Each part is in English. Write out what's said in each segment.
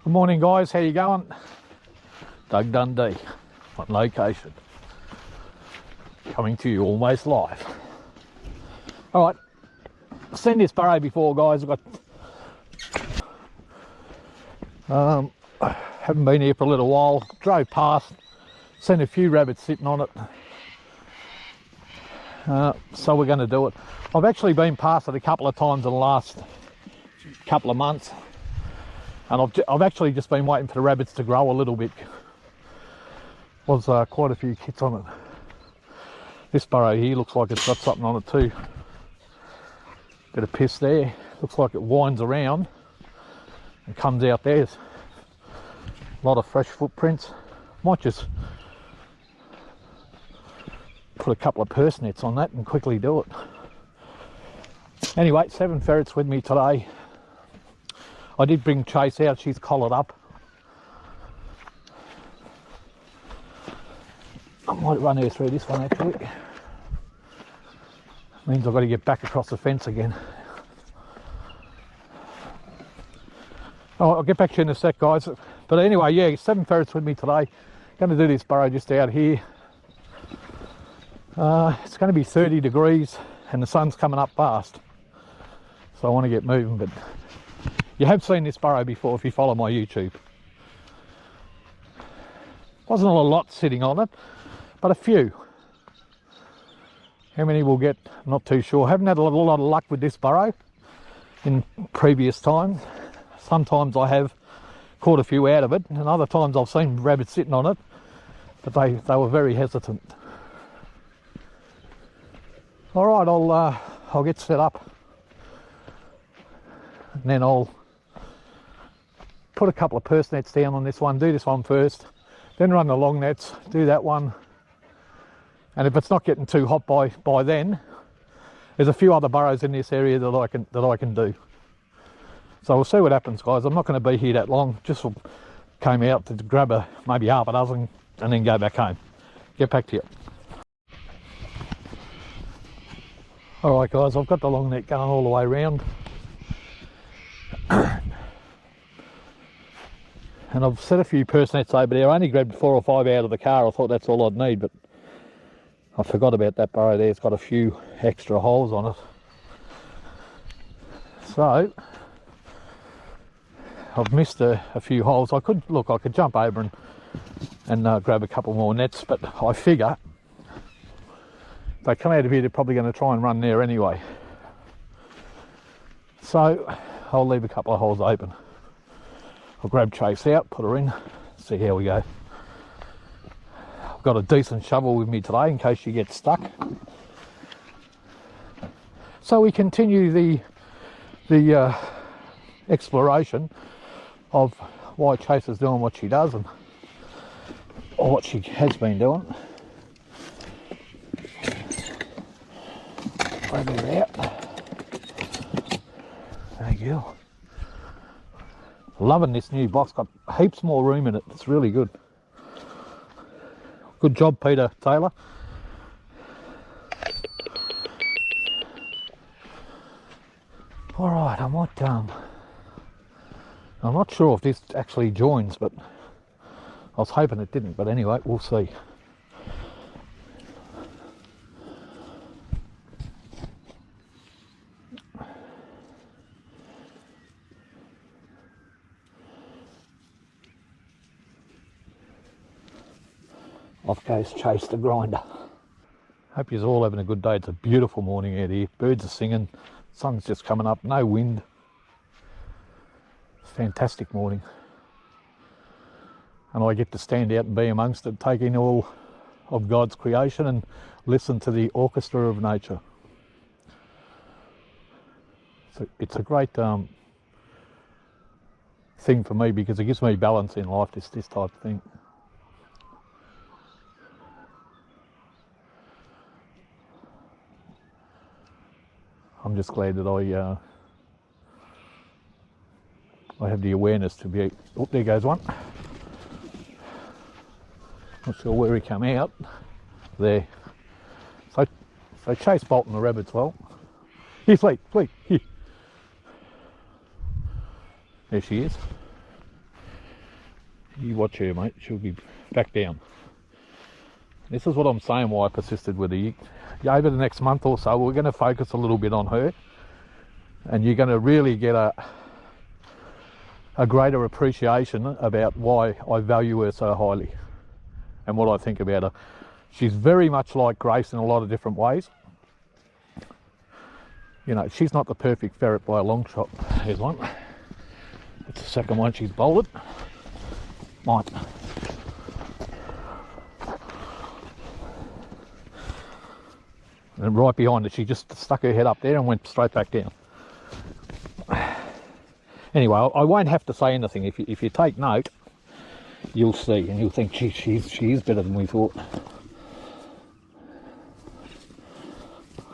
Good morning, guys. How you going? Doug Dundee on location, coming to you almost live. All right, I've seen this burrow before, guys. I've got haven't been here for a little while. Drove past, seen a few rabbits sitting on it. So we're going to do it. I've actually been past it a couple of times in the last couple of months, and I've actually just been waiting for the rabbits to grow a little bit. Was quite a few kits on it. This burrow here looks like it's got something on it too. Bit of piss there. Looks like it winds around and comes out there. A lot of fresh footprints. Might just put a couple of purse nets on that and quickly do it. Anyway, 7 ferrets with me today. I did bring Chase out. She's collared up. I might run her through this one actually. Means I've got to get back across the fence again. Oh, I'll get back to you in a sec, guys. But anyway, yeah, 7 ferrets with me today. Going to do this burrow just out here. It's going to be 30 degrees and the sun's coming up fast. So I want to get moving, but you have seen this burrow before if you follow my YouTube. Wasn't a lot sitting on it, but a few. How many we'll get, I'm not too sure. Haven't had a lot of luck with this burrow in previous times. Sometimes I have caught a few out of it, and other times I've seen rabbits sitting on it, but they were very hesitant. All right, I'll get set up, and then I'll put a couple of purse nets down on this one. Do this one first, then run the long nets. Do that one, and if it's not getting too hot by then, there's a few other burrows in this area that I can do. So we'll see what happens, guys. I'm not going to be here that long. Just came out to grab maybe half a dozen and then go back home. Get back to you. All right, guys, I've got the long net going all the way around. And I've set a few purse nets over there. I only grabbed 4 or 5 out of the car. I thought that's all I'd need, but I forgot about that burrow there. It's got a few extra holes on it. So I've missed a few holes. I could jump over and grab a couple more nets, but I figure if they come out of here, they're probably going to try and run there anyway. So I'll leave a couple of holes open. I'll grab Chase out, put her in, see how we go. I've got a decent shovel with me today in case she gets stuck. So we continue the exploration of why Chase is doing what she does and or what she has been doing. Grab her out. Thank you. Loving this new box. Got heaps more room in it. It's really good. Good job, Peter Taylor. All right, I might I'm not sure if this actually joins, but I was hoping it didn't, but anyway, we'll see. Off goes Chase the grinder. Hope you're all having a good day. It's a beautiful morning out here. Birds are singing, sun's just coming up, no wind. Fantastic morning, and I get to stand out and be amongst it, take in all of God's creation and listen to the orchestra of nature. So it's a great thing for me because it gives me balance in life, this type of thing. I'm just glad that I have the awareness to be. Oh, there goes one. Not sure where he came out. There. So Chase bolting the rabbits well. Here, Fleet, here. There she is. You watch her, mate. She'll be back down. This is what I'm saying, why I persisted with her. Over the next month or so, we're going to focus a little bit on her, and you're going to really get a greater appreciation about why I value her so highly and what I think about her. She's very much like Grace in a lot of different ways. You know, she's not the perfect ferret by a long shot. Here's one. It's the second one she's bolted. Mine. And right behind it, she just stuck her head up there and went straight back down. Anyway, I won't have to say anything. If you take note, you'll see, and you'll think, gee, she is better than we thought.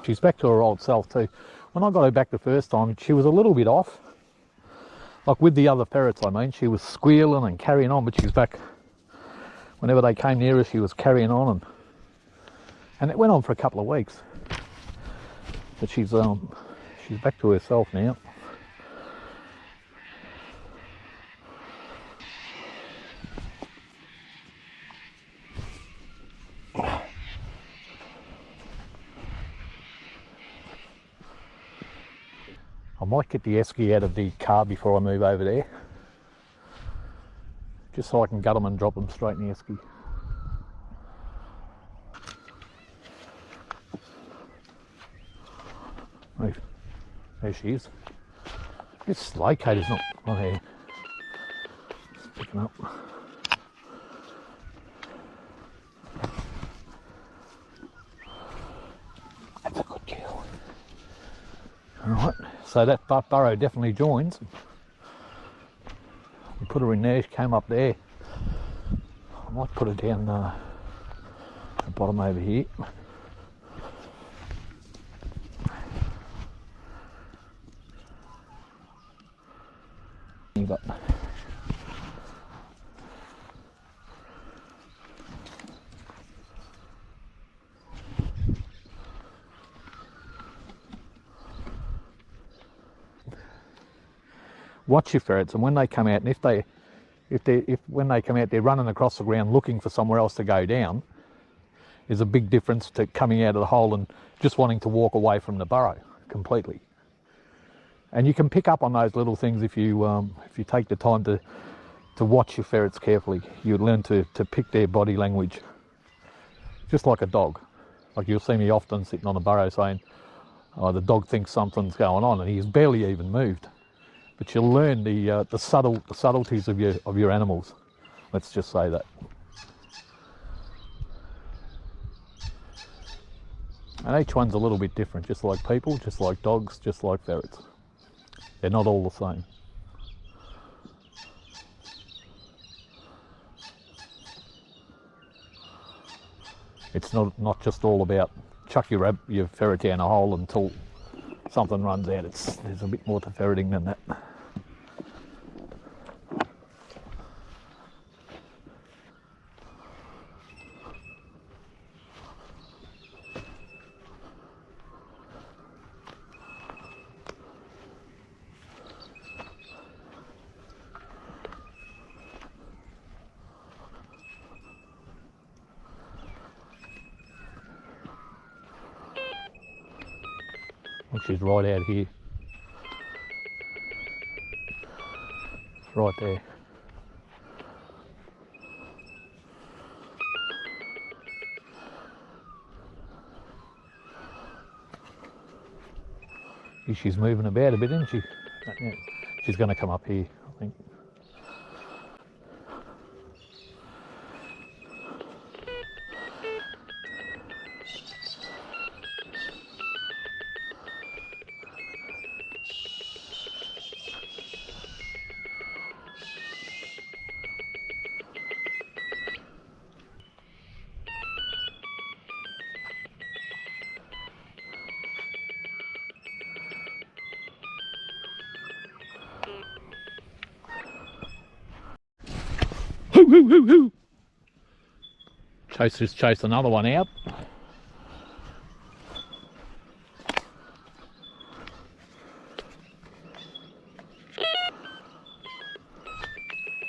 She's back to her old self too. When I got her back the first time, she was a little bit off. Like with the other ferrets, I mean, she was squealing and carrying on, but she's back. Whenever they came near her, she was carrying on, and it went on for a couple of weeks. But she's back to herself now. I might get the esky out of the car before I move over there, just so I can gut them and drop them straight in the esky. Move. There she is. This locator's not here. It's picking up. That's a good kill. Alright, so that burrow definitely joins. We put her in there, she came up there. I might put her down the bottom over here. But watch your ferrets, and when they come out, and if when they come out, they're running across the ground looking for somewhere else to go down. There's a big difference to coming out of the hole and just wanting to walk away from the burrow completely. And you can pick up on those little things if you take the time to watch your ferrets carefully. You learn to pick their body language, just like a dog. Like you'll see me often sitting on a burrow saying, "Oh, the dog thinks something's going on," and he's barely even moved. But you'll learn the subtleties of your animals. Let's just say that. And each one's a little bit different, just like people, just like dogs, just like ferrets. They're not all the same. It's not just all about chuck your ferret down a hole until something runs out. There's a bit more to ferreting than that. Which is right out here. Right there. She's moving about a bit, isn't she? She's going to come up here, I think. Hoo, hoo, hoo, hoo. Chase another one out.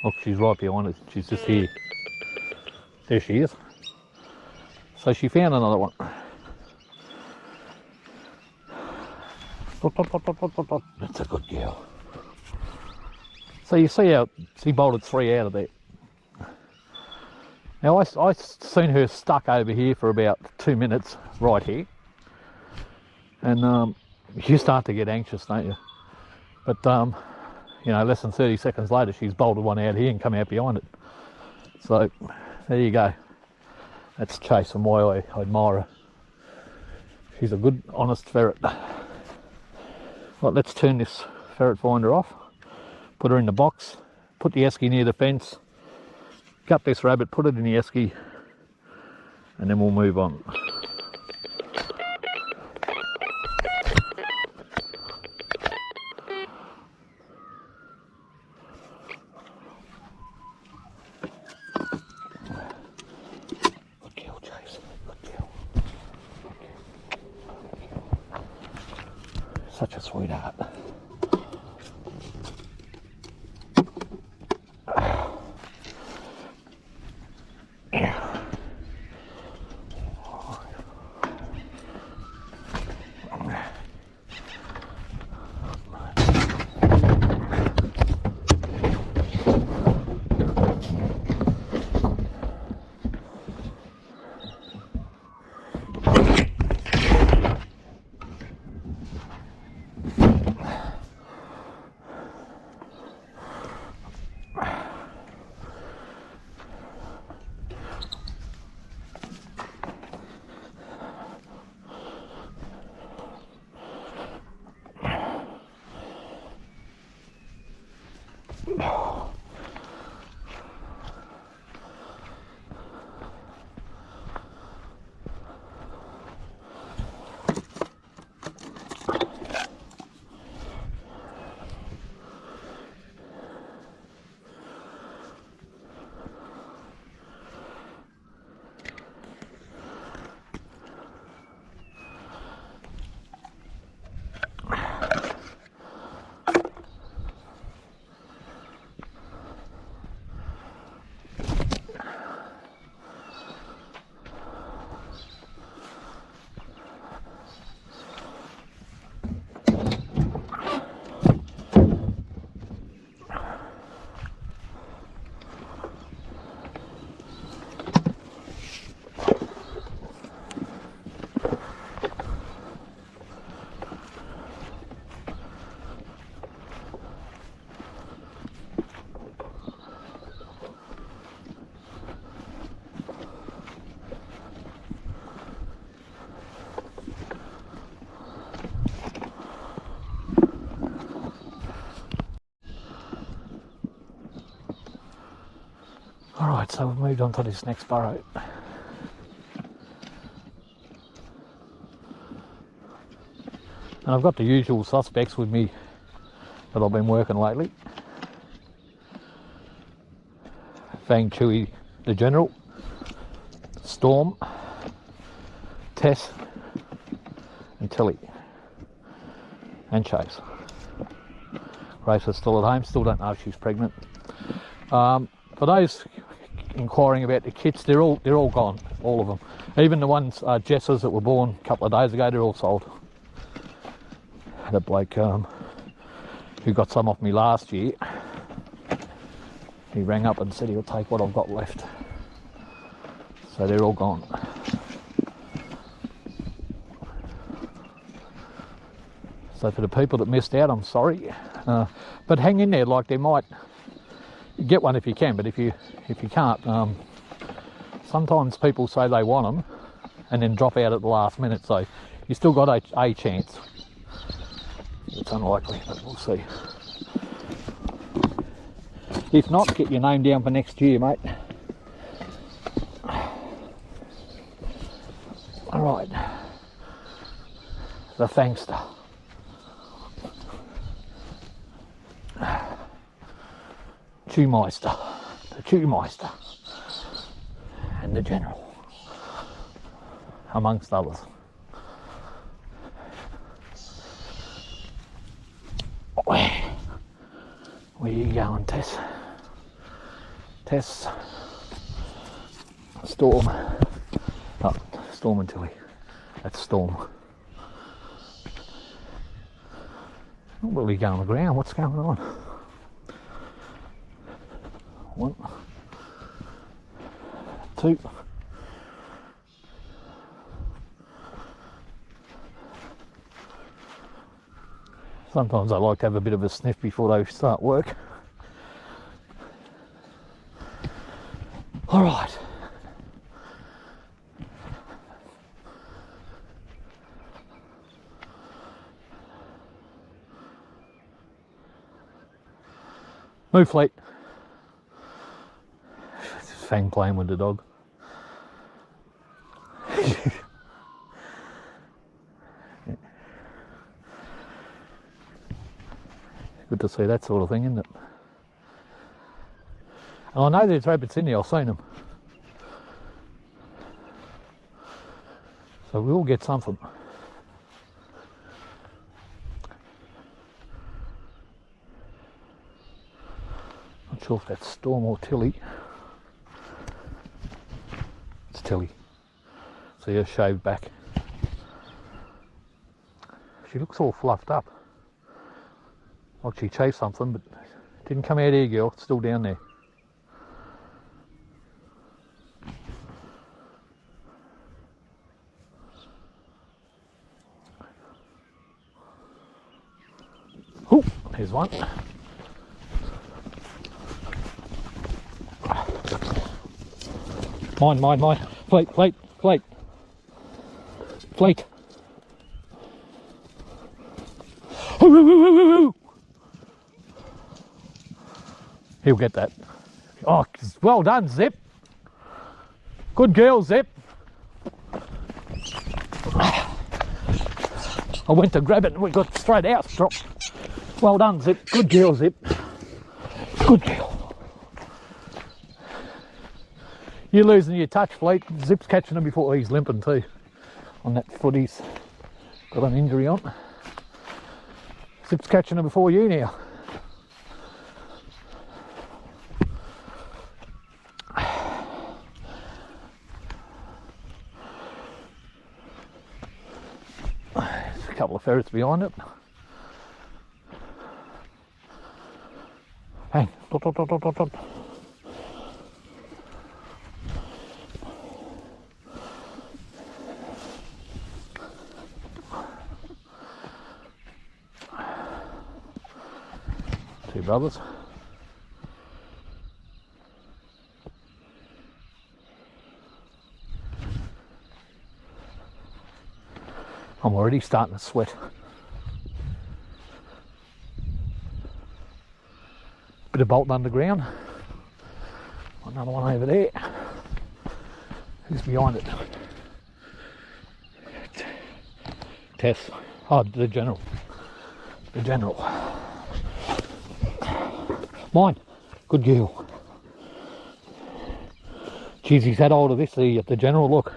Look, she's right behind us. She's just here. There she is. So she found another one. That's a good girl. So you see how she bolted 3 out of there. Now I seen her stuck over here for about 2 minutes, right here. And you start to get anxious, don't you? But you know, less than 30 seconds later, she's bolted one out here and come out behind it. So there you go. That's Chase and why I admire her. She's a good, honest ferret. Right, let's turn this ferret finder off. Put her in the box. Put the esky near the fence. Gut this rabbit, put it in the esky, and then we'll move on. Good girl, Chase. Good girl. Such a sweetheart. Alright, so we've moved on to this next burrow. And I've got the usual suspects with me that I've been working lately. Fang, Chewy, the General, Storm, Tess, and Tilly, and Chase. Grace is still at home, still don't know if she's pregnant. For those inquiring about the kits, they're all gone, all of them. Even the ones, Jessers that were born a couple of days ago, they're all sold. Had a bloke who got some off me last year. He rang up and said he'll take what I've got left. So they're all gone. So for the people that missed out, I'm sorry. But hang in there, like they might get one if you can, but if you can't, sometimes people say they want them and then drop out at the last minute, so you still got a chance. It's unlikely, but we'll see. If not, get your name down for next year, mate. Alright, the Fangster. Chewmeister, the Chewmeister, and the General, amongst others. Where you going, Tess? Tess. Storm. Oh, Storm and Tilly. That's Storm. Not really going on the ground. What's going on? 1, 2. Sometimes I like to have a bit of a sniff before they start work. All right. Move, Fleet. Fang playing with the dog. Good to see that sort of thing, isn't it? And I know there's rabbits in there, I've seen them. So we will get something. Not sure if that's Storm or Tilly. It's Tilly. See her shaved back. She looks all fluffed up. Like she chased something, but didn't come out here, girl. It's still down there. Oh, here's one. Mine. Fleet. He'll get that. Oh, well done, Zip. Good girl, Zip. I went to grab it and we got straight out. Dropped. Well done, Zip. Good girl, Zip. Good girl. You're losing your touch, Fleet. Zip's catching him before he's limping too. On that foot he's got an injury on. Zip's catching him before you now. There's a couple of ferrets behind it. Hang, dot. 2 brothers. I'm already starting to sweat. Bit of bolting underground. Another one over there. Who's behind it? Tess. Oh, the general. The general. Mine. Good girl. Geez, he's had hold of this, the general, look.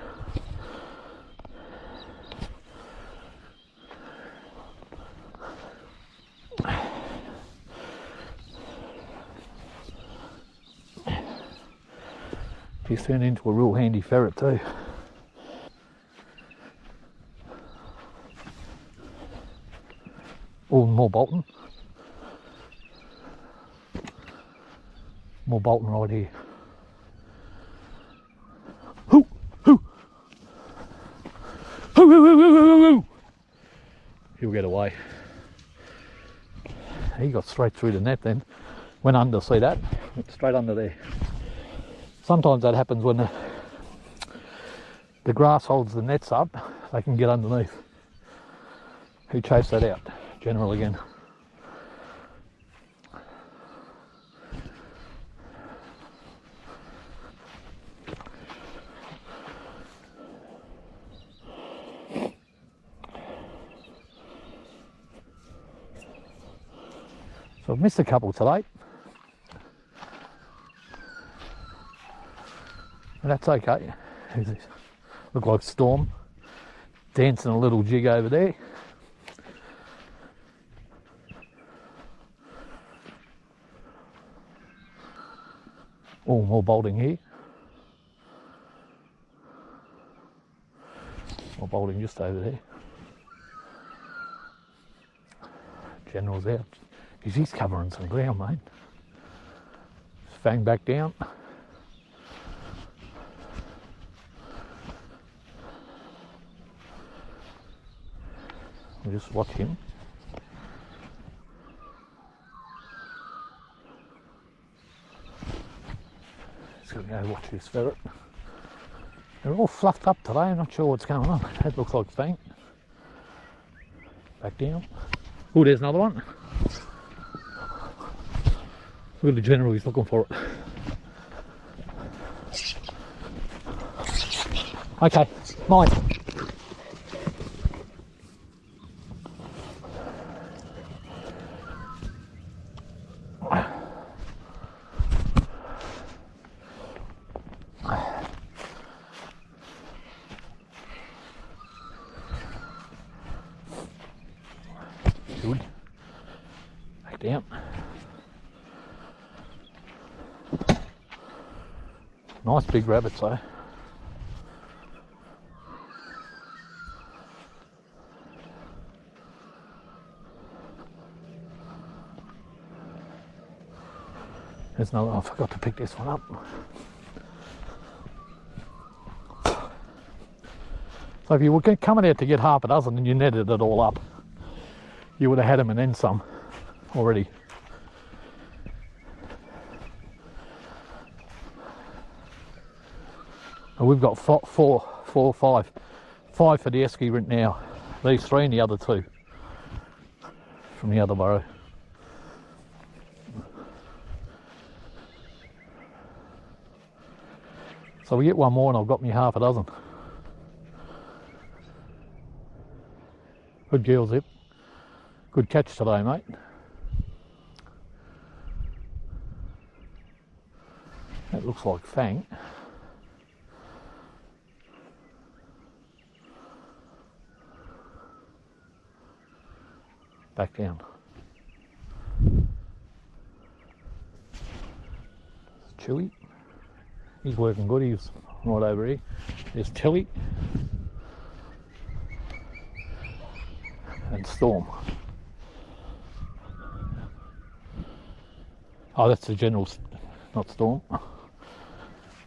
He's turned into a real handy ferret too. Oh, more bolting. More bolting right here. Hoo! Hoo! Hoo! Hoo! Hoo! Hoo! Hoo! He'll get away. He got straight through the net then. Went under, see that? Went straight under there. Sometimes that happens when the grass holds the nets up, they can get underneath. Who chased that out? General again. So I've missed a couple today. But that's okay. Who's this? Look like Storm. Dancing a little jig over there. Oh, more bolting here. More bolting just over there. General's out. He's covering some ground, mate. Fang back down. We'll just watch him. Just gonna go watch this ferret. They're all fluffed up today, I'm not sure what's going on. That looks like Fang. Back down. Oh, there's another one. Look at the general, he's looking for it. Okay, mine. Good. Back down. Nice big rabbits though. There's another, I forgot to pick this one up. So if you were coming out to get half a dozen and you netted it all up, you would have had them and then some already. And we've got five for the esky rent now. These three and the other two from the other burrow. So we get one more and I've got me half a dozen. Good girl, Zip. Good catch today, mate. That looks like Fang. Back down. Chewy. He's working good, he's right over here. There's Tilly. And Storm. Oh, that's the general, not Storm.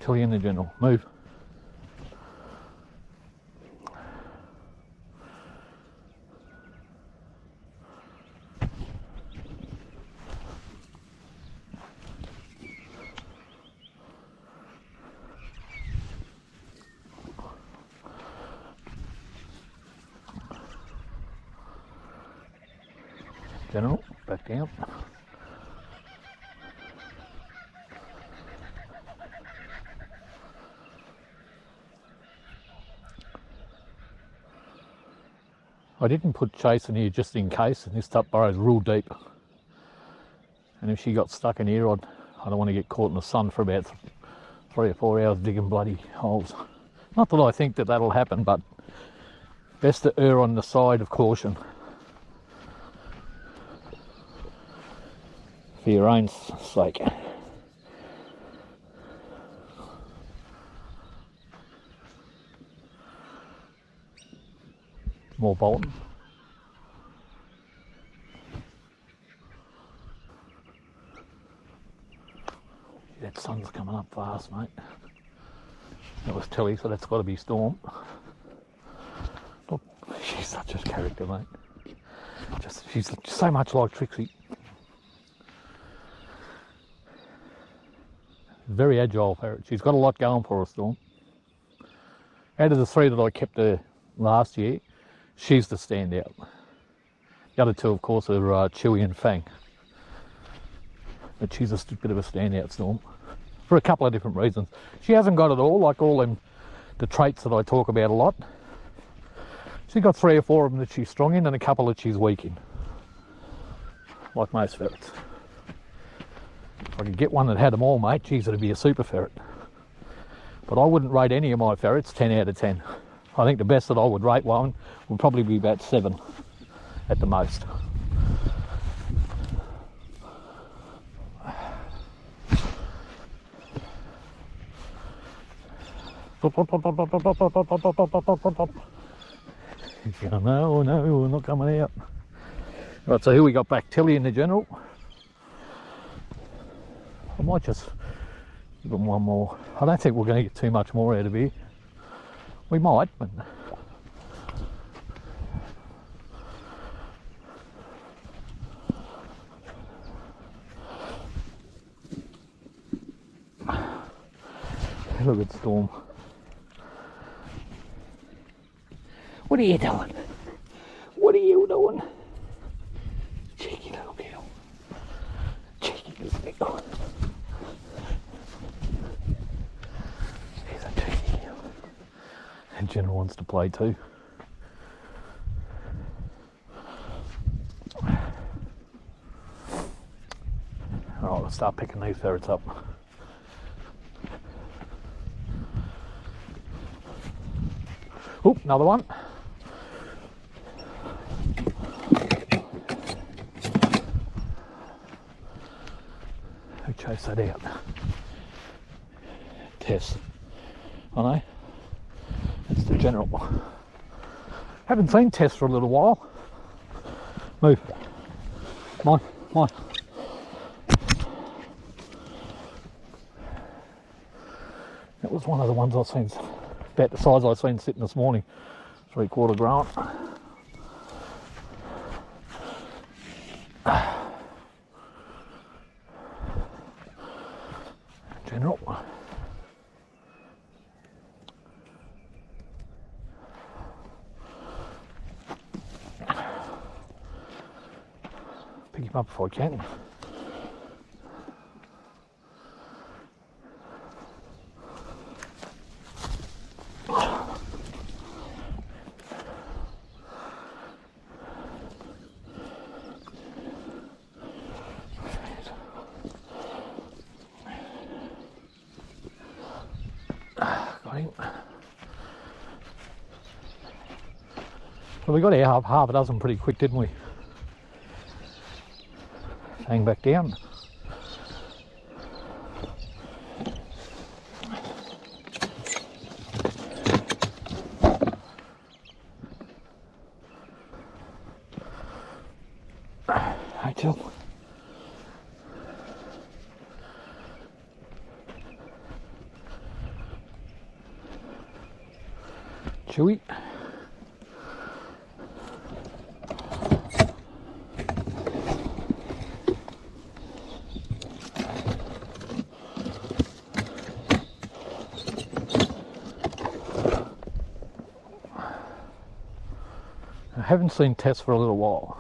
Tilly and the general. Move. General, back down. I didn't put Chase in here just in case, and this top burrow's real deep. And if she got stuck in here, I don't want to get caught in the sun for about 3 or 4 hours digging bloody holes. Not that I think that that'll happen, but best to err on the side of caution. For your own sake. More bolting. That sun's coming up fast, mate. That was Tilly, so that's got to be Storm. Look, she's such a character, mate. She's so much like Trixie. Very agile ferret. She's got a lot going for her, Storm. Out of the 3 that I kept her last year, she's the standout. The other 2, of course, are Chewy and Fang. But she's a bit of a standout, Storm, for a couple of different reasons. She hasn't got it all, like all the traits that I talk about a lot. She's got 3 or 4 of them that she's strong in and a couple that she's weak in, like most ferrets. If I could get one that had them all, mate, geez, it'd be a super ferret. But I wouldn't rate any of my ferrets 10 out of 10. I think the best that I would rate one would probably be about 7 at the most. No, no, we're not coming out. Right, so here we got back Tilly in the general. I might just give them one more. I don't think we're going to get too much more out of here. We might, but look at Storm. What are you doing? What are you doing? Cheeky little girl. Cheeky little girl. She's a cheeky girl. And Jenna wants to play too. Alright, let's start picking these ferrets up. Oop, another one. Who chased that out? Tess. I know. It's the general. Haven't seen Tess for a little while. Move. Come on. That was one of the ones I've seen, about the size I've seen sitting this morning. 3/4 grown. General. Pick him up if I can. Well, we got our half a dozen pretty quick, didn't we? Hang back down. Hey, Jill. Chewy. I haven't seen Tess for a little while.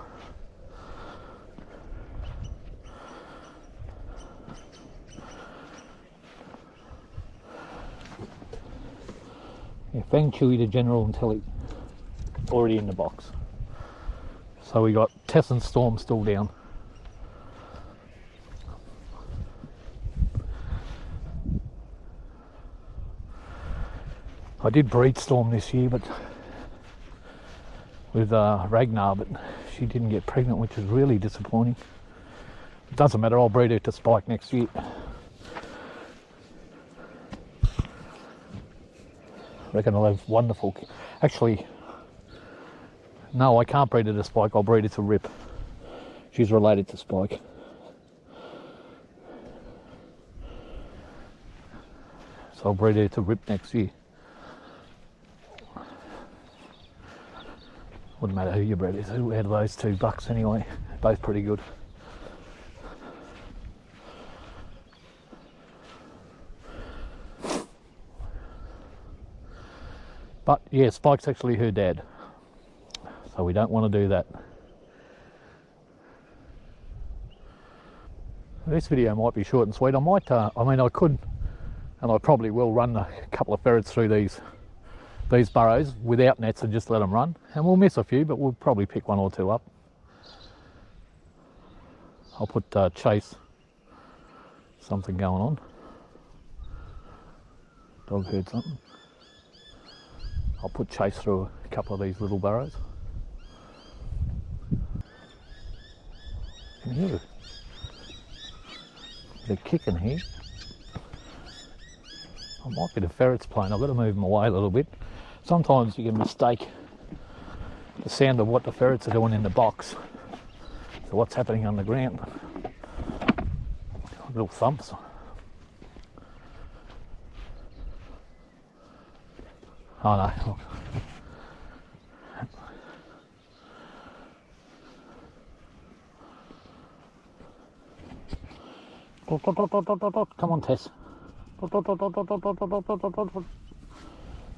Yeah, Fang, Chewy, the general and Tilly already in the box. So we got Tess and Storm still down. I did breed Storm this year, but with Ragnar, but she didn't get pregnant, which is really disappointing. It doesn't matter, I'll breed her to Spike next year. I reckon I'll have wonderful. Actually, no, I can't breed her to Spike, I'll breed her to Rip. She's related to Spike. So I'll breed her to Rip next year. Wouldn't matter who you bred is, out of those two bucks anyway. Both pretty good. But yeah, Spike's actually her dad. So we don't want to do that. This video might be short and sweet. I might, I mean I could, and I probably will run a couple of ferrets through these burrows without nets and just let them run, and we'll miss a few, but we'll probably pick one or two up. I'll put Chase, something going on. Dog heard something. I'll put Chase through a couple of these little burrows. Can you hear it? They're kicking here. I might be the ferrets playing. I've got to move them away a little bit. Sometimes you can mistake the sound of what the ferrets are doing in the box to what's happening on the ground. Little thumps. Oh no, look. Come on, Tess.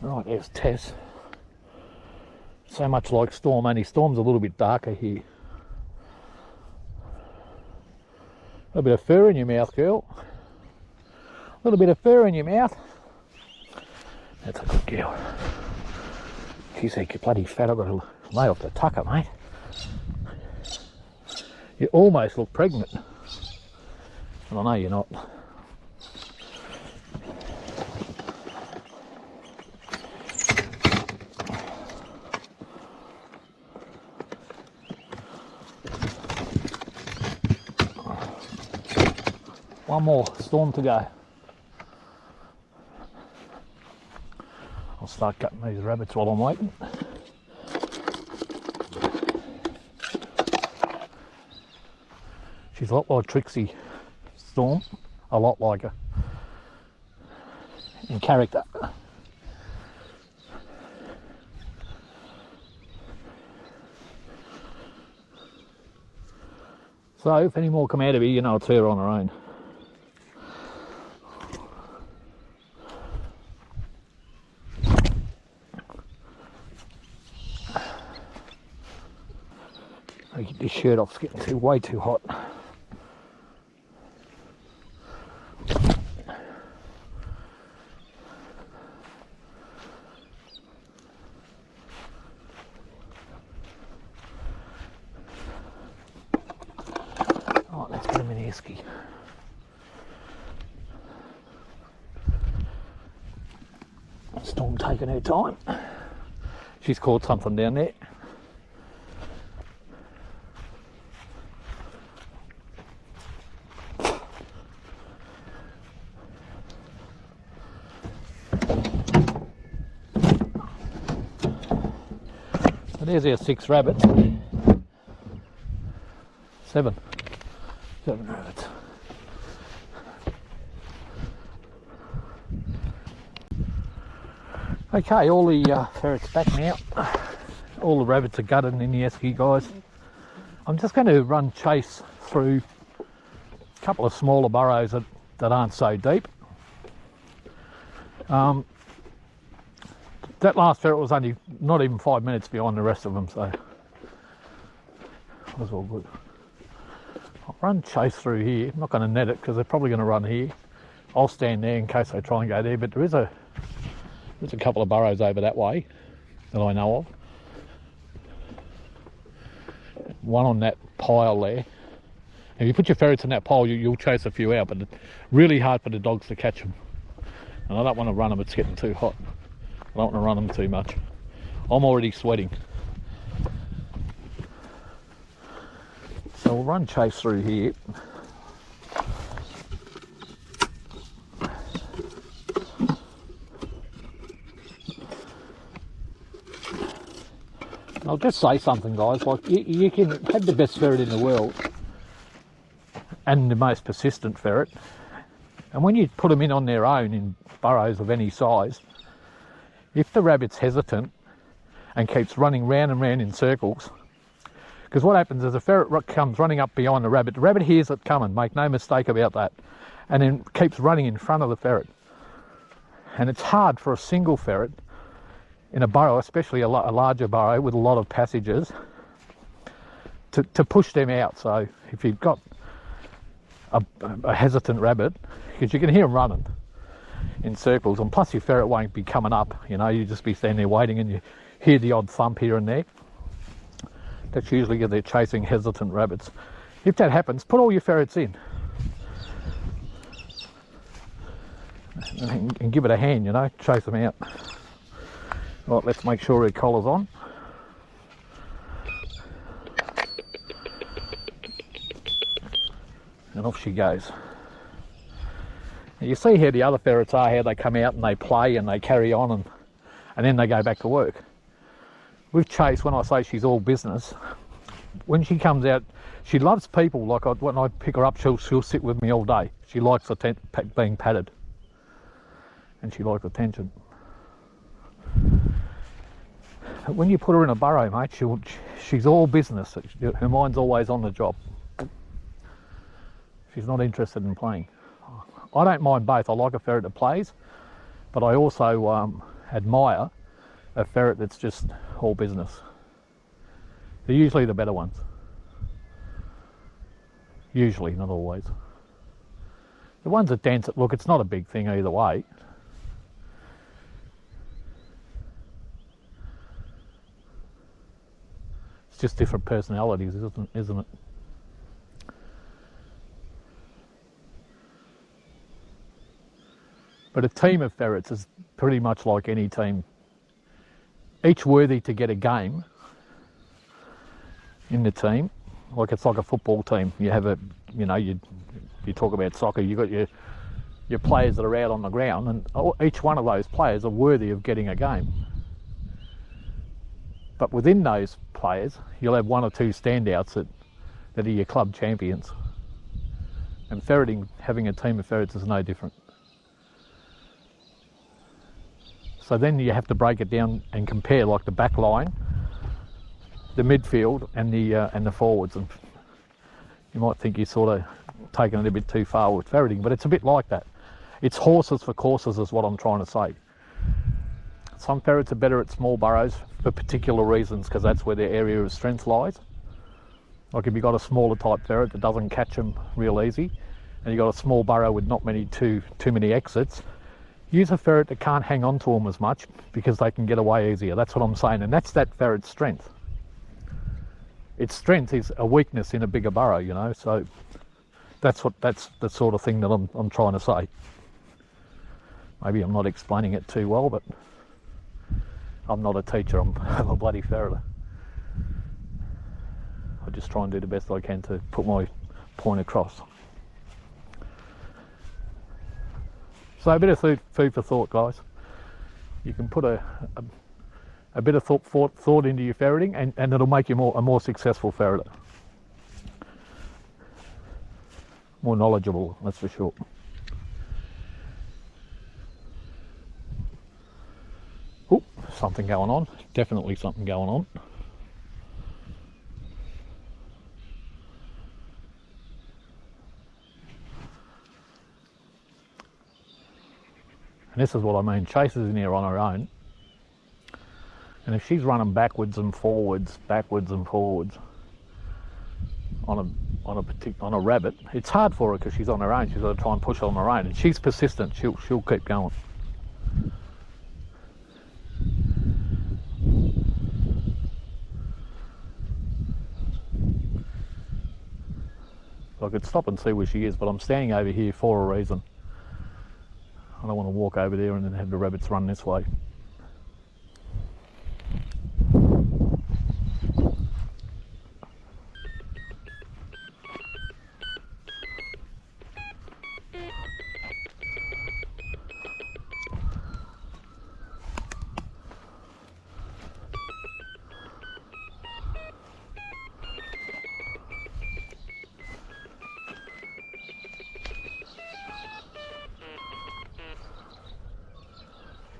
Right, there's Tess. So much like Storm, only Storm's a little bit darker here. A little bit of fur in your mouth, girl. A little bit of fur in your mouth. That's a good girl. She's a bloody fat. I've got to lay off the tucker, mate. You almost look pregnant. And I know you're not. One more Storm to go. I'll start cutting these rabbits while I'm waiting. She's a lot like Trixie, Storm, a lot like her in character. So if any more come out of here, you know it's her on her own. I get this shirt off, it's getting way too hot. Oh, let's get him in the esky. Storm taking her time. She's caught something down there. There's our 6 rabbits. 7 rabbits. Okay, all the ferrets back now. All the rabbits are gutted in the esky, guys. I'm just going to run chase through a couple of smaller burrows that aren't so deep. That last ferret was only not even 5 minutes behind the rest of them, so it was all good. I'll run chase through here. I'm not going to net it because they're probably going to run here. I'll stand there in case they try and go there, but there's a couple of burrows over that way that I know of. One on that pile there. If you put your ferrets in that pile, you'll chase a few out, but it's really hard for the dogs to catch them. And I don't want to run them, it's getting too hot. I don't want to run them too much. I'm already sweating. So we'll run chase through here. I'll just say something, guys, like you can have the best ferret in the world and the most persistent ferret, and when you put them in on their own in burrows of any size, if the rabbit's hesitant and keeps running round and round in circles, because what happens is a ferret comes running up behind the rabbit hears it coming, make no mistake about that, and then keeps running in front of the ferret. And it's hard for a single ferret in a burrow, especially a larger burrow with a lot of passages, to push them out. So if you've got a hesitant rabbit, because you can hear them running in circles, and plus your ferret won't be coming up, you know, you just be standing there waiting and you hear the odd thump here and there. That's usually they're chasing hesitant rabbits. If that happens, put all your ferrets in and give it a hand, you know, chase them out. Right, let's make sure her collar's on. And off she goes. You see how the other ferrets are, how they come out and they play and they carry on and then they go back to work. With Chase, when I say she's all business, when she comes out, she loves people. Like when I pick her up, she'll sit with me all day. She likes being patted, and she likes attention. But when you put her in a burrow, mate, she's all business. Her mind's always on the job. She's not interested in playing. I don't mind both. I like a ferret that plays, but I also admire a ferret that's just all business. They're usually the better ones. Usually, not always. The ones that dance, look, it's not a big thing either way. It's just different personalities, isn't it? But a team of ferrets is pretty much like any team. Each worthy to get a game in the team. Like it's like a football team. You have you talk about soccer, you've got your players that are out on the ground, and each one of those players are worthy of getting a game. But within those players, you'll have one or two standouts that are your club champions. And ferreting, having a team of ferrets is no different. So then you have to break it down and compare, like the back line, the midfield, and the forwards. And you might think you're sort of taking it a bit too far with ferreting, but it's a bit like that. It's horses for courses, is what I'm trying to say. Some ferrets are better at small burrows for particular reasons, because that's where their area of strength lies. Like if you've got a smaller type ferret that doesn't catch them real easy, and you've got a small burrow with not too many exits, use a ferret that can't hang on to them as much, because they can get away easier. That's what I'm saying, and that's that ferret's strength. Its strength is a weakness in a bigger burrow, you know. So that's the sort of thing that I'm trying to say. Maybe I'm not explaining it too well, but I'm not a teacher. I'm a bloody ferreter. I just try and do the best I can to put my point across. So a bit of food for thought, guys. You can put a bit of thought into your ferreting, and it'll make you a more successful ferreter. More knowledgeable, that's for sure. Oh, something going on. Definitely something going on. And this is what I mean. Chase is in here on her own, and if she's running backwards and forwards on a rabbit, it's hard for her because she's on her own. She's got to try and push on her own, and she's persistent. She'll keep going. So I could stop and see where she is, but I'm standing over here for a reason. I don't want to walk over there and then have the rabbits run this way.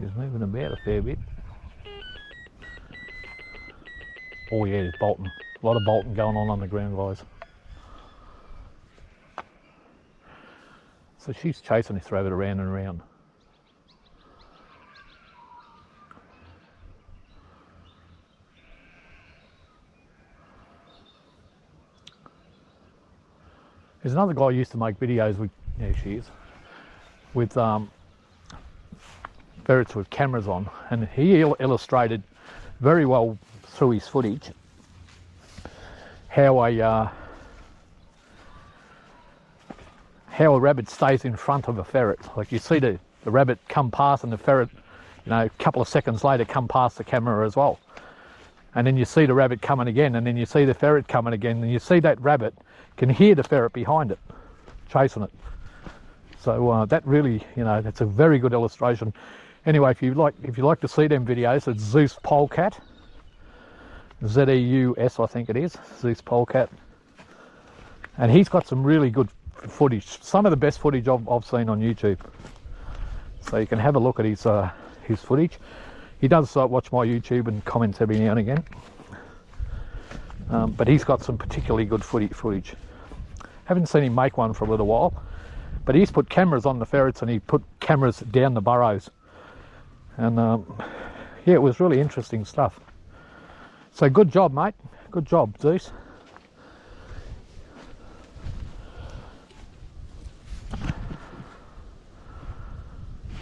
She's moving about a fair bit. Oh yeah, there's bolting. A lot of bolting going on the ground, guys. So she's chasing this rabbit around and around. There's another guy who used to make videos with, there she is, with ferrets with cameras on, and he illustrated very well through his footage how a rabbit stays in front of a ferret. Like you see the rabbit come past, and the ferret, you know, a couple of seconds later come past the camera as well. And then you see the rabbit coming again, and then you see the ferret coming again, and you see that rabbit can hear the ferret behind it, chasing it. So that really, you know, that's a very good illustration. Anyway, if you like to see them videos, it's Zeus Polecat, Z-E-U-S, I think it is, Zeus Polecat, and he's got some really good footage, some of the best footage I've seen on YouTube. So you can have a look at his footage. He does watch my YouTube and comments every now and again, but he's got some particularly good footage. Haven't seen him make one for a little while, but he's put cameras on the ferrets and he put cameras down the burrows, and yeah, it was really interesting stuff. So good job, mate. Good job, Zeus.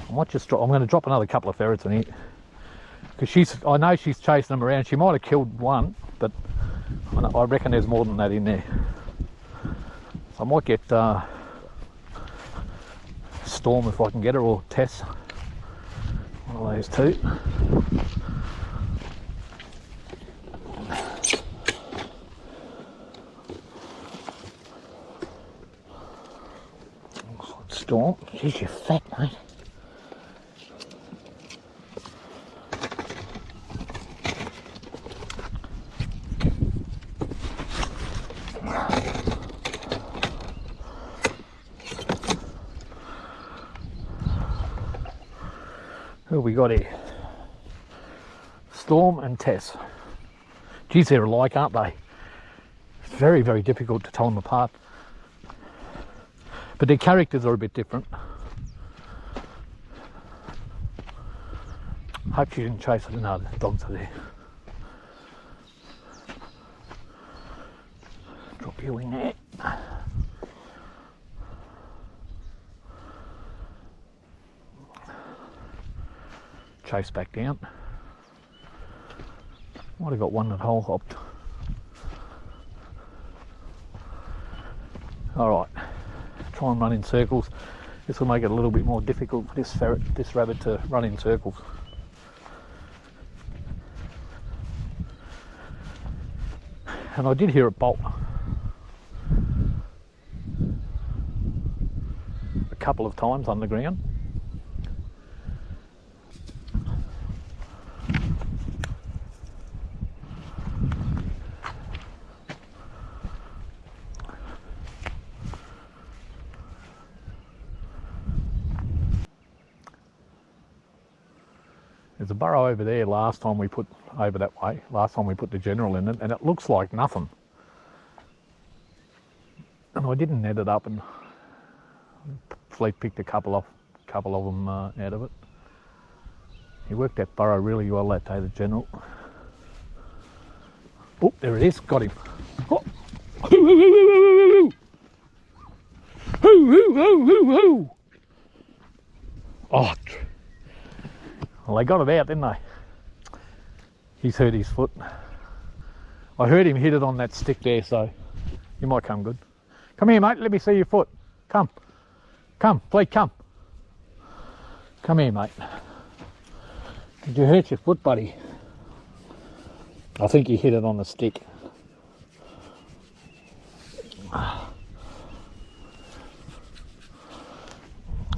I'm going to drop another couple of ferrets in here, because I know she's chasing them around. She might have killed one, but I reckon there's more than that in there. So I might get Storm if I can get her, or Tess, one of those two. Storm, jeez, you're fat, mate. Who have we got here? Storm and Tess. Geez, they're alike, aren't they? It's very, very difficult to tell them apart. But their characters are a bit different. Hope she didn't chase it. No, the dogs are there. Drop you in there. Chase back down. Might have got one that hole hopped. Alright, try and run in circles. This will make it a little bit more difficult for this rabbit to run in circles. And I did hear it bolt a couple of times underground. There's a burrow over there last time we put over that way, last time we put the general in it, and it looks like nothing. And I didn't net it up, and Fleet picked a couple of them out of it. He worked that burrow really well that day, the general. Oh, there it is, got him. Oh. Oh. Well, they got it out, didn't they? He's hurt his foot. I heard him hit it on that stick there, so you might come good. Come here, mate, let me see your foot. Come. Come, Fleet, come. Come here, mate. Did you hurt your foot, buddy? I think you hit it on the stick.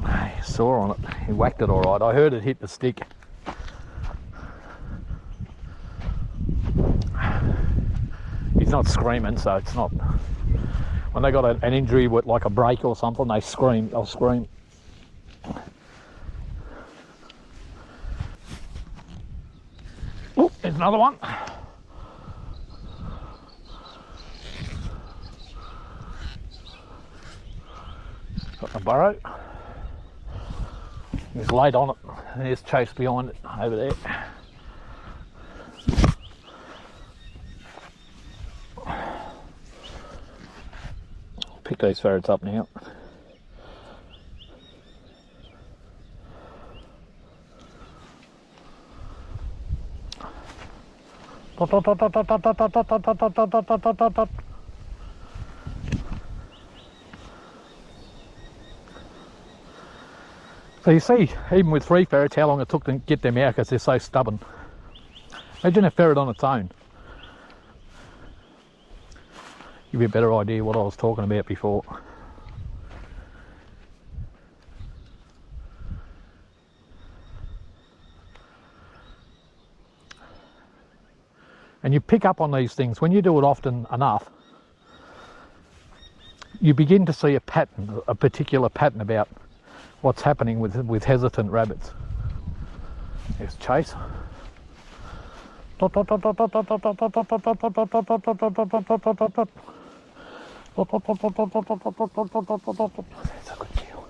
He saw on it. He whacked it all right. I heard it hit the stick. He's not screaming, so it's not. When they got an injury with like a break or something, they scream. They'll scream. Oh, there's another one. Got the burrow. He's laid on it. And there's Chase behind it over there. Pick these ferrets up now. So you see, even with 3 ferrets, how long it took to get them out because they're so stubborn. Imagine a ferret on its own. Give you a better idea what I was talking about before. And you pick up on these things. When you do it often enough, you begin to see a pattern, a particular pattern about what's happening with hesitant rabbits. There's Chase. That's a good kill.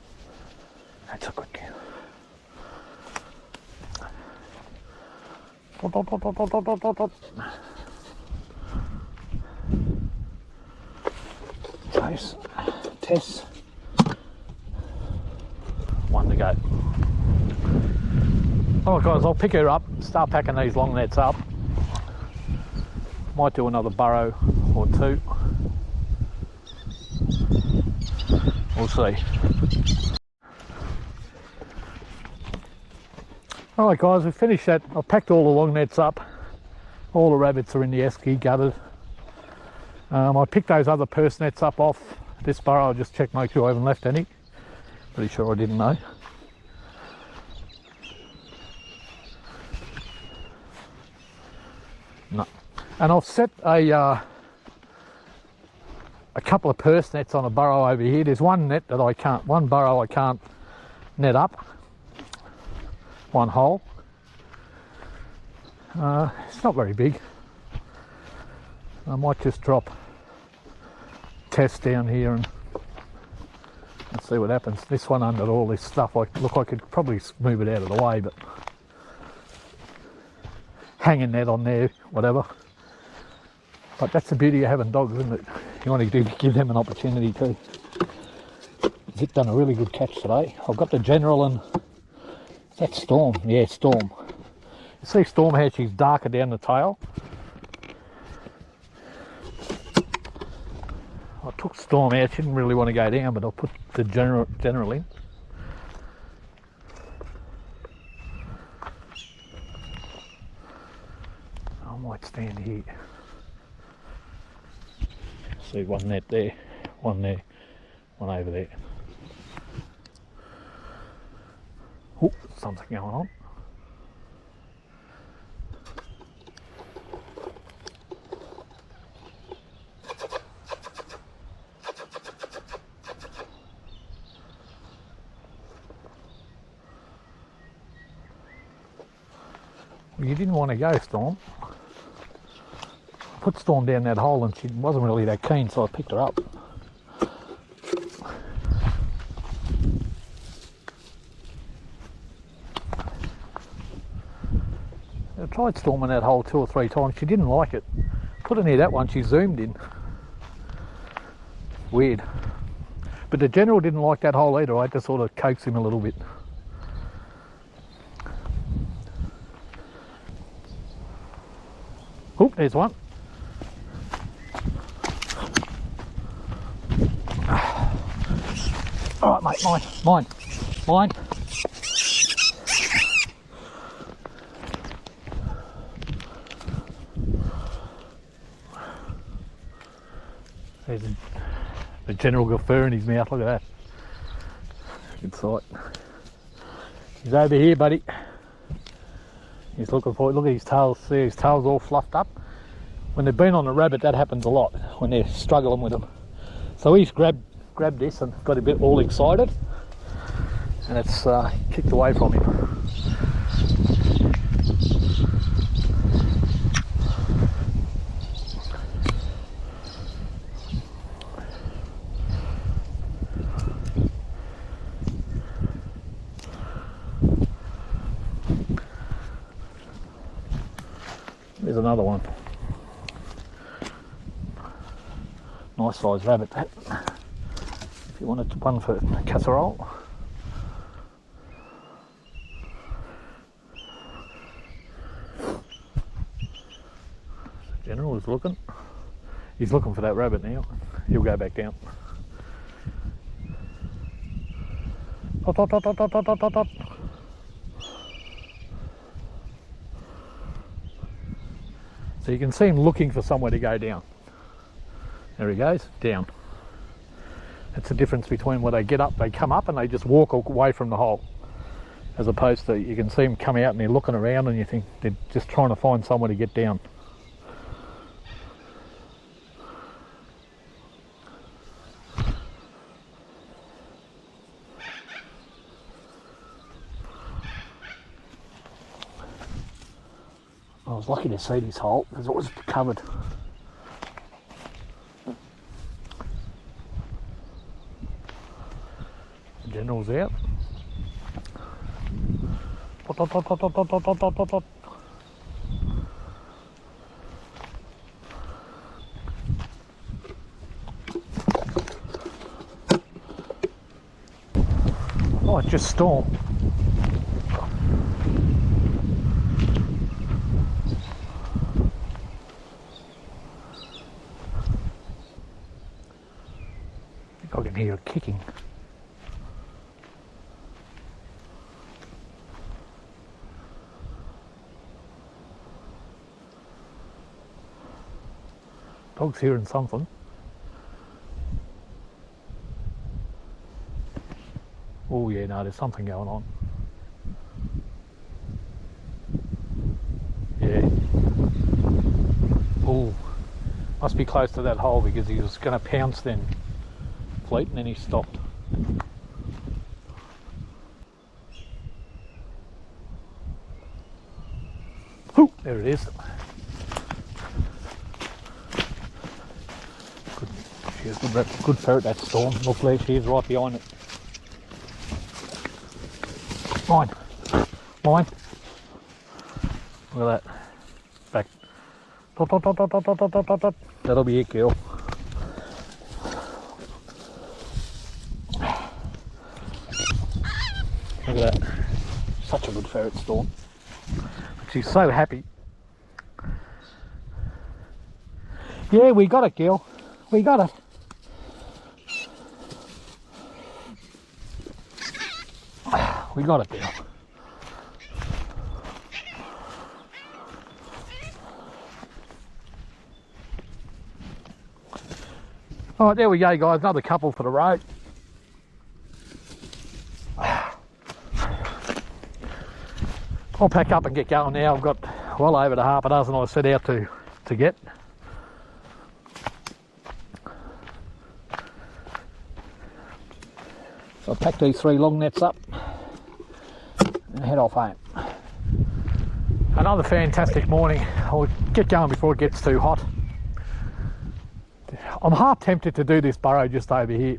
That's a good kill. Chase, Tess, one to go. Alright guys, I'll pick her up, start packing these long nets up. Might do another burrow or two. We'll see. Alright guys, we've finished that. I've packed all the long nets up. All the rabbits are in the esky, gutted. I picked those other purse nets up off this burrow. I'll just check, make sure I haven't left any. Pretty sure I didn't know. No. And I've set a couple of purse nets on a burrow over here. There's one burrow I can't net up. One hole. It's not very big. I might just drop Test down here and see what happens. This one under all this stuff, I could probably move it out of the way, but hang a net on there, whatever. But that's the beauty of having dogs, isn't it? You want to give them an opportunity too. Vic done a really good catch today. I've got the General and that's Storm. Yeah, Storm. You see Storm how she's darker down the tail. I took Storm out. She didn't really want to go down, but I'll put the General in. I might stand here. See one net there, one over there. Oh, something going on. You didn't want to go, Storm. I put Storm down that hole and she wasn't really that keen, so I picked her up. I tried storming that hole 2 or 3 times. She didn't like it. Put her near that one, she zoomed in. Weird. But the General didn't like that hole either. I had to sort of coax him a little bit. Oh, there's one. All right, mate, mine. There's the General got fur in his mouth, look at that. Good sight. He's over here, buddy. He's looking for it. Look at his tail. See, his tail's all fluffed up. When they've been on a rabbit, that happens a lot when they're struggling with them. So he's grabbed this and got a bit all excited, and it's kicked away from him. There's another one. Nice sized rabbit, that. If you wanted one for casserole. General is looking. He's looking for that rabbit now. He'll go back down. Tot, tot, tot, tot, tot, tot, tot, tot. So you can see him looking for somewhere to go down. There he goes, down. That's the difference between where they get up, they come up and they just walk away from the hole. As opposed to, you can see them come out and they're looking around and you think they're just trying to find somewhere to get down. I was lucky to see this hole because it was covered. The general's out. Dot, dot, dot, dot, dot, dot, dot, dot, dot. Oh, it just stormed. I can hear it kicking. Dog's hearing something. Oh yeah, no, there's something going on. Yeah. Oh, must be close to that hole because he was going to pounce then. Fleet, and then he stopped. Ooh, there it is. Good ferret, that storm. Look, there she is right behind it. Mine. Mine. Look at that. Back. Dot, dot, dot, dot, dot, dot, dot, dot, dot. That'll be it, girl. Look at that. Such a good ferret, Storm. She's so happy. Yeah, we got it, girl. We got it. We got it, girl. Alright, there we go, guys. Another couple for the road. I'll pack up and get going now. I've got well over the half a dozen I set out to get. So I'll pack these 3 long nets up and head off home. Another fantastic morning. I'll get going before it gets too hot. I'm half tempted to do this burrow just over here,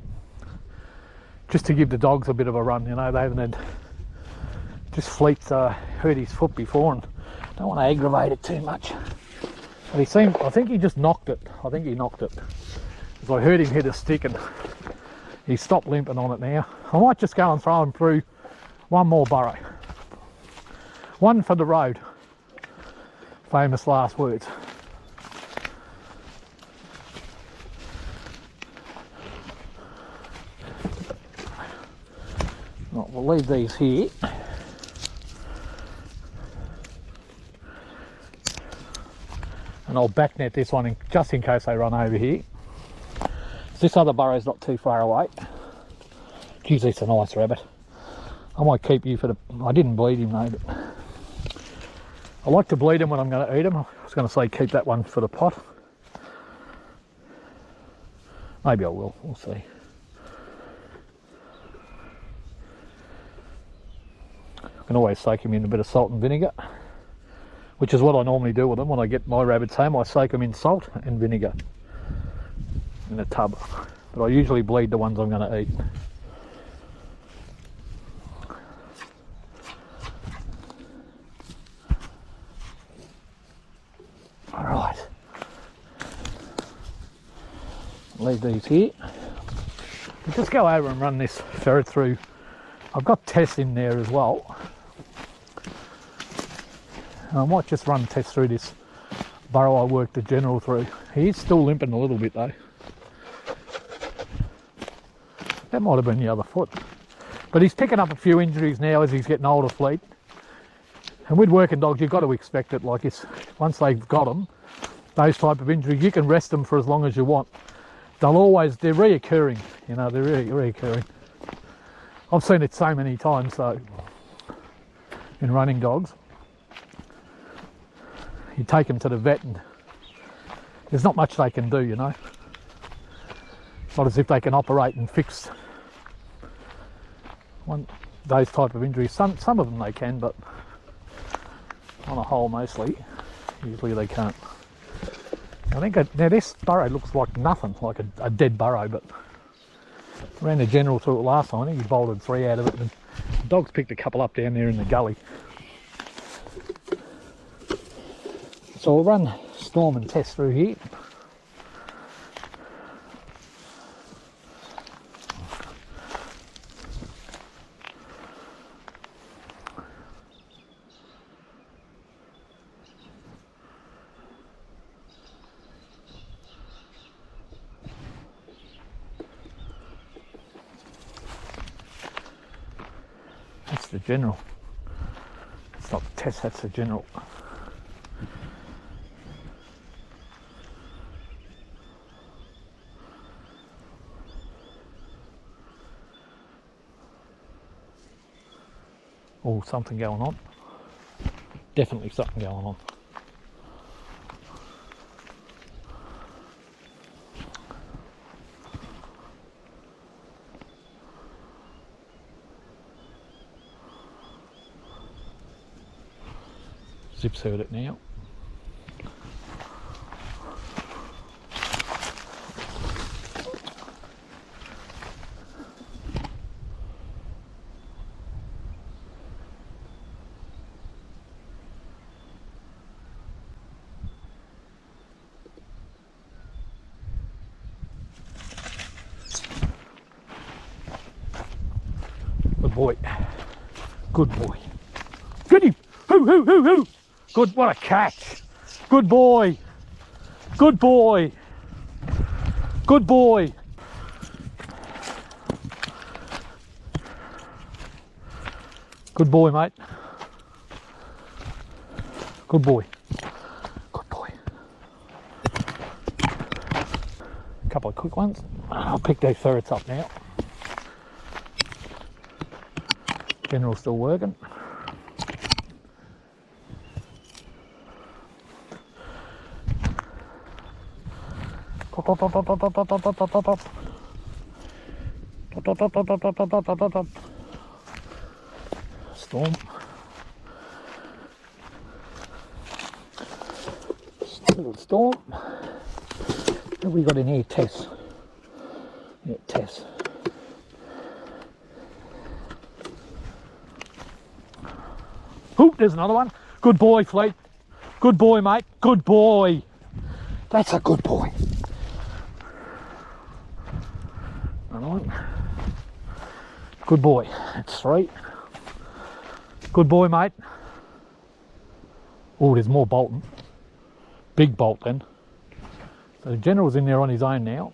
just to give the dogs a bit of a run. You know, they haven't had, just Fleet's hurt his foot before and don't want to aggravate it too much. But he seemed, I think he just knocked it. I think he knocked it. Because I heard him hit a stick and he stopped limping on it now. I might just go and throw him through one more burrow. One for the road. Famous last words. Right, we'll leave these here. And I'll back net this one in, just in case they run over here. This other burrow's not too far away. Geez, it's a nice rabbit. I might keep you for the... I didn't bleed him though, but I like to bleed him when I'm going to eat him. I was going to say keep that one for the pot. Maybe I will, we'll see. I can always soak him in a bit of salt and vinegar, which is what I normally do with them. When I get my rabbits home, I soak them in salt and vinegar in a tub. But I usually bleed the ones I'm going to eat. Alright. Leave these here. We'll just go over and run this ferret through. I've got Tess in there as well. I might just run Tess through this burrow I worked the general through. He's still limping a little bit though. That might have been the other foot. But he's picking up a few injuries now as he's getting older, Fleet. And with working dogs, you've got to expect it. Like it's, once they've got them, those type of injuries, you can rest them for as long as you want. They'll always, they're reoccurring, you know, they're reoccurring. I've seen it so many times, so, in running dogs. You take them to the vet and there's not much they can do, you know. It's not as if they can operate and fix those type of injuries. Some of them they can, but on a whole mostly. Usually they can't. I think now this burrow looks like nothing, like a dead burrow, but ran the general through it last time. I think he bolted 3 out of it, and the dogs picked a couple up down there in the gully. So we'll run Storm and Test through here. That's the general. It's not the Test, that's the general. Oh, something going on. Definitely something going on. Zip's heard it now. Good boy. Good boy. Get him! Hoo! Good, what a catch! Good boy! Good boy! Good boy! Good boy, mate. Good boy. Good boy. A couple of quick ones. I'll pick those ferrets up now. General's still working. Storm. Little Storm. What have we got in here? Tess. Yeah, Tess. Oop, there's another one. Good boy, Fleet. Good boy, mate. Good boy. That's a good boy. Another one. Good boy. That's 3. Good boy, mate. Oh, there's more bolting. Big bolt then. So the general's in there on his own now.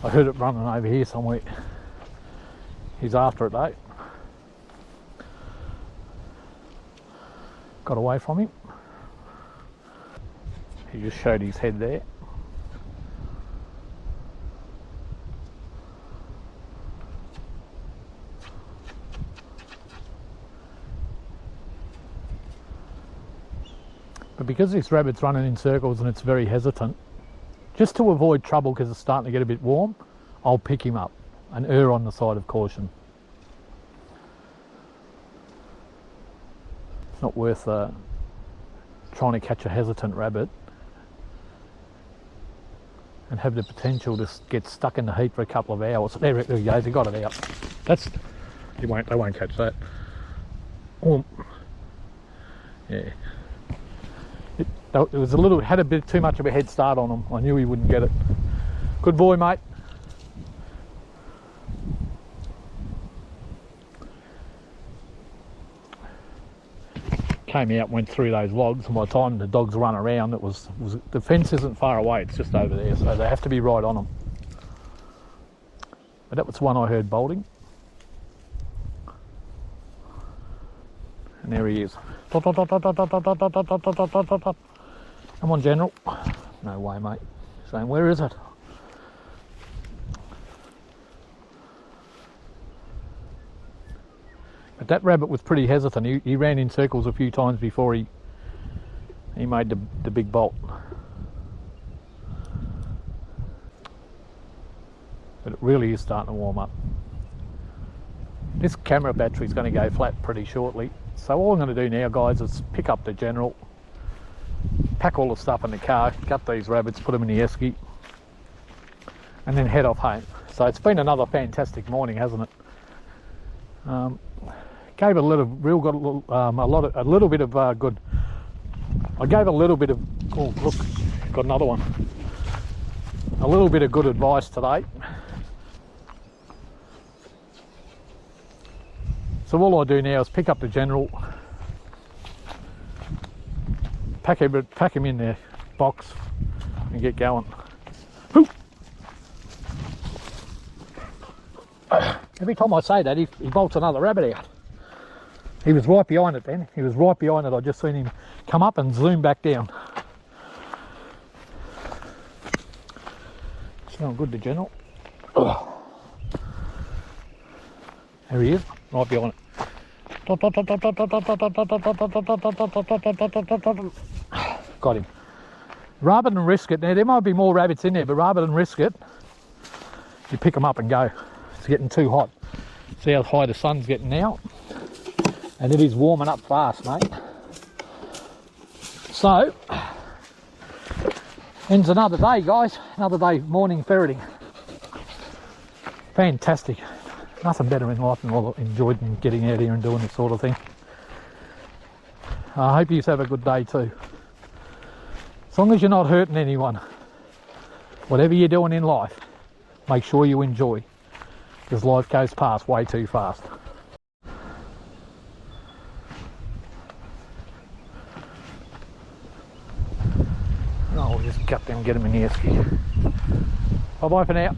I heard it running over here somewhere. He's after it though. Got away from him. He just showed his head there. But because this rabbit's running in circles and it's very hesitant, just to avoid trouble because it's starting to get a bit warm, I'll pick him up and err on the side of caution. It's not worth trying to catch a hesitant rabbit and have the potential to get stuck in the heat for a couple of hours. There he goes, he got it out. That's, they won't catch that. Oh, yeah. It was a little, had a bit too much of a head start on him. I knew he wouldn't get it. Good boy, mate. Came out, went through those logs, and by the time the dogs run around, it was the fence isn't far away, it's just over there, so they have to be right on them. But that was one I heard bolting. And there he is. Come on, General. No way, mate. Saying, where is it? But that rabbit was pretty hesitant. He ran in circles a few times before he made the big bolt. But it really is starting to warm up. This camera battery is going to go flat pretty shortly. So all I'm going to do now, guys, is pick up the general, pack all the stuff in the car, gut these rabbits, put them in the esky, and then head off home. So it's been another fantastic morning, hasn't it? Gave a little, real good, a little bit of good. I gave a little bit of. Oh, look, got another one. A little bit of good advice today. So all I do now is pick up the general, pack him in the box, and get going. Hoo! Every time I say that, he bolts another rabbit out. He was right behind it then. He was right behind it. I just seen him come up and zoom back down. Smelling good, the general. Ugh. There he is, right behind it. Got him. Rather than risk it, now there might be more rabbits in there, but rather than risk it, you pick them up and go. It's getting too hot. See how high the sun's getting now? And it is warming up fast, mate. So, ends another day, guys. Another day morning ferreting. Fantastic. Nothing better in life than I enjoyed getting out here and doing this sort of thing. I hope you have a good day too. As long as you're not hurting anyone, whatever you're doing in life, make sure you enjoy, because life goes past way too fast. Oh, we'll just gut them and get them in the esky. Bye bye for now.